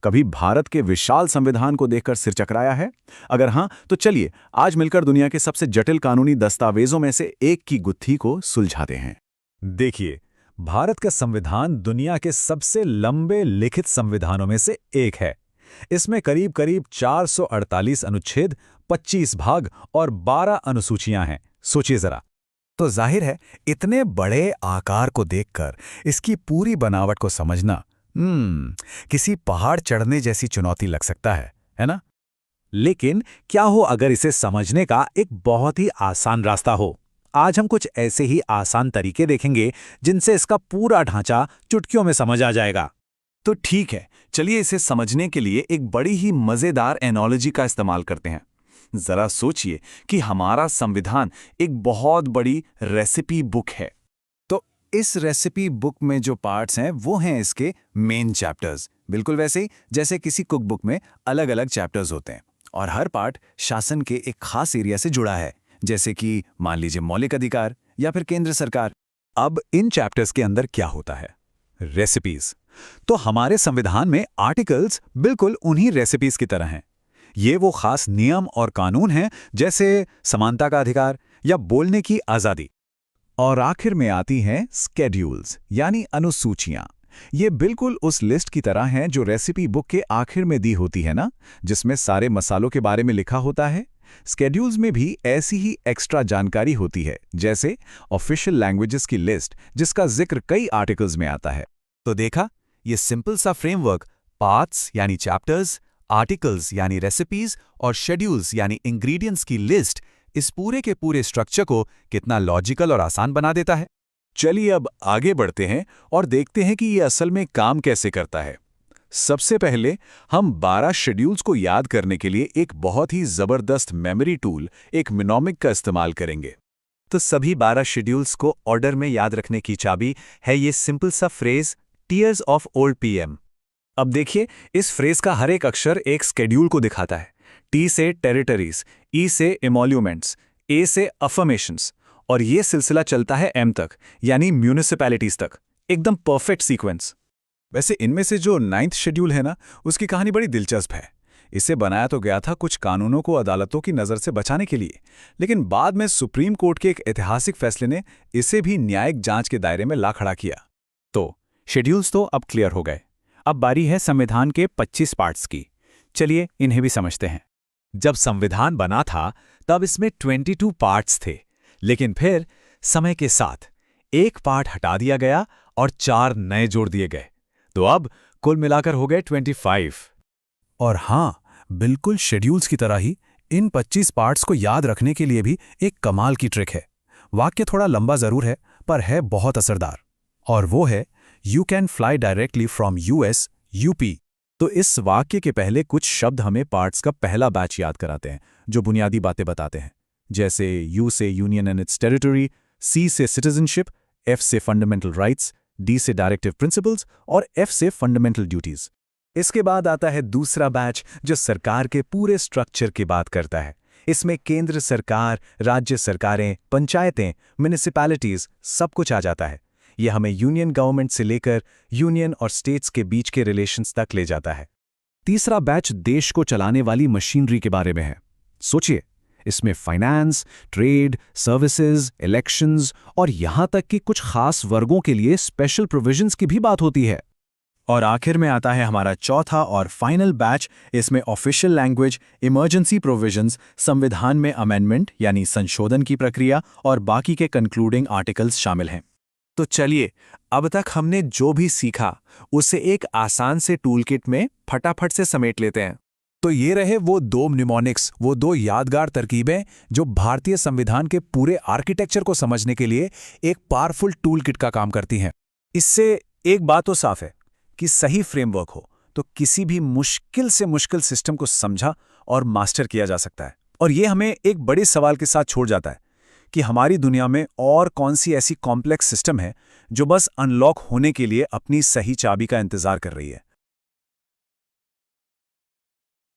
कभी भारत के विशाल संविधान को देखकर सिर चकराया है? अगर हाँ, तो चलिए आज मिलकर दुनिया के सबसे जटिल कानूनी दस्तावेजों में से एक की गुत्थी को सुलझाते हैं। देखिए, भारत का संविधान दुनिया के सबसे लंबे लिखित संविधानों में से एक है। इसमें करीब करीब 448 अनुच्छेद, 25 भाग और 12 अनुसूचियां हैं। सोचिए जरा। तो जाहिर है, इतने बड़े आकार को देखकर इसकी पूरी बनावट को समझना किसी पहाड़ चढ़ने जैसी चुनौती लग सकता है ना? लेकिन क्या हो अगर इसे समझने का एक बहुत ही आसान रास्ता हो? आज हम कुछ ऐसे ही आसान तरीके देखेंगे जिनसे इसका पूरा ढांचा चुटकियों में समझ आ जाएगा। तो ठीक है, चलिए इसे समझने के लिए एक बड़ी ही मजेदार एनोलॉजी का इस्तेमाल करते हैं। जरा सोचिए कि हमारा संविधान एक बहुत बड़ी रेसिपी बुक है। तो इस रेसिपी बुक में जो पार्ट्स हैं वो हैं इसके मेन चैप्टर्स, बिल्कुल वैसे ही जैसे किसी कुक बुक में अलग अलग चैप्टर्स होते हैं। और हर पार्ट शासन के एक खास एरिया से जुड़ा है, जैसे कि मान लीजिए मौलिक अधिकार या फिर केंद्र सरकार। अब इन चैप्टर्स के अंदर क्या होता है? रेसिपीज। तो हमारे संविधान में आर्टिकल्स बिल्कुल उन्हीं रेसिपीज की तरह हैं। ये वो खास नियम और कानून हैं, जैसे समानता का अधिकार या बोलने की आज़ादी। और आखिर में आती हैं स्केड्यूल्स, यानी अनुसूचियां। ये बिल्कुल उस लिस्ट की तरह हैं जो रेसिपी बुक के आखिर में दी होती है ना, जिसमें सारे मसालों के बारे में लिखा होता है। स्केड्यूल्स में भी ऐसी ही एक्स्ट्रा जानकारी होती है, जैसे ऑफिशियल लैंग्वेजेस की लिस्ट, जिसका जिक्र कई आर्टिकल्स में आता है। तो देखा, ये सिंपल सा फ्रेमवर्क पार्ट्स यानी चैप्टर्स, आर्टिकल्स यानी रेसिपीज और शेड्यूल्स यानी इंग्रेडिएंट्स की लिस्ट इस पूरे के पूरे स्ट्रक्चर को कितना लॉजिकल और आसान बना देता है। चलिए अब आगे बढ़ते हैं और देखते हैं कि ये असल में काम कैसे करता है। सबसे पहले हम 12 शेड्यूल्स को याद करने के लिए एक बहुत ही जबरदस्त मेमोरी टूल, एक मिनोमिक का इस्तेमाल करेंगे। तो सभी 12 शेड्यूल्स को ऑर्डर में याद रखने की चाबी है ये सिंपल सा phrase, tears of old PM. अब देखिए, इस फ्रेज का हर एक अक्षर एक स्केड्यूल को दिखाता है। टी से टेरिटरीज, ई से एमोल्यूमेंट्स, ए से अफर्मेशंस, और ये सिलसिला चलता है एम तक, यानी म्यूनिसिपैलिटीज तक। एकदम परफेक्ट सीक्वेंस। वैसे इनमें से जो 9th शेड्यूल है ना, उसकी कहानी बड़ी दिलचस्प है। इसे बनाया तो गया था कुछ कानूनों को अदालतों की नज़र से बचाने के लिए, लेकिन बाद में सुप्रीम कोर्ट के एक ऐतिहासिक फैसले ने इसे भी न्यायिक जांच के दायरे में ला खड़ा किया। तो शेड्यूल्स तो अब क्लियर हो गए। अब बारी है संविधान के 25 पार्ट्स की। चलिए इन्हें भी समझते हैं। जब संविधान बना था तब इसमें 22 पार्ट्स थे, लेकिन फिर समय के साथ एक पार्ट हटा दिया गया और 4 नए जोड़ दिए गए। तो अब कुल मिलाकर हो गए 25। और हाँ, बिल्कुल शेड्यूल्स की तरह ही इन 25 पार्ट्स को याद रखने के लिए भी एक कमाल की ट्रिक है। वाक्य थोड़ा लंबा जरूर है, पर है बहुत असरदार। और वो है, you can fly directly from US UP. तो इस वाक्य के पहले कुछ शब्द हमें पार्ट्स का पहला बैच याद कराते हैं, जो बुनियादी बातें बताते हैं, जैसे यू से यूनियन एंड इट्स टेरिटरी, सी से सिटीजनशिप, एफ से फंडामेंटल राइट्स, डी से डायरेक्टिव प्रिंसिपल्स और एफ से फंडामेंटल ड्यूटीज। इसके बाद आता है दूसरा बैच, जो सरकार के पूरे स्ट्रक्चर की बात करता है। इसमें केंद्र सरकार, राज्य सरकारें, पंचायतें, म्युनिसिपैलिटीज सब कुछ आ जाता है। यह हमें यूनियन गवर्नमेंट से लेकर यूनियन और स्टेट्स के बीच के रिलेशंस तक ले जाता है। तीसरा बैच देश को चलाने वाली मशीनरी के बारे में है। सोचिए, इसमें फाइनेंस, ट्रेड, सर्विसेज, इलेक्शंस और यहां तक कि कुछ खास वर्गों के लिए स्पेशल प्रोविजंस की भी बात होती है। और आखिर में आता है हमारा चौथा और फाइनल बैच। इसमें ऑफिशियल लैंग्वेज, इमरजेंसी प्रोविजंस, संविधान में अमेंडमेंट यानी संशोधन की प्रक्रिया और बाकी के कंक्लूडिंग आर्टिकल्स शामिल हैं। तो चलिए, अब तक हमने जो भी सीखा उसे एक आसान से टूलकिट में फटाफट से समेट लेते हैं। तो ये रहे वो 2 निमोनिक्स, वो 2 यादगार तरकीबें जो भारतीय संविधान के पूरे आर्किटेक्चर को समझने के लिए एक पावरफुल टूलकिट का काम करती हैं। इससे एक बात तो साफ है कि सही फ्रेमवर्क हो तो किसी भी मुश्किल से मुश्किल सिस्टम को समझा और मास्टर किया जा सकता है। और ये हमें एक बड़े सवाल के साथ छोड़ जाता है कि हमारी दुनिया में और कौन सी ऐसी कॉम्प्लेक्स सिस्टम है जो बस अनलॉक होने के लिए अपनी सही चाबी का इंतजार कर रही है।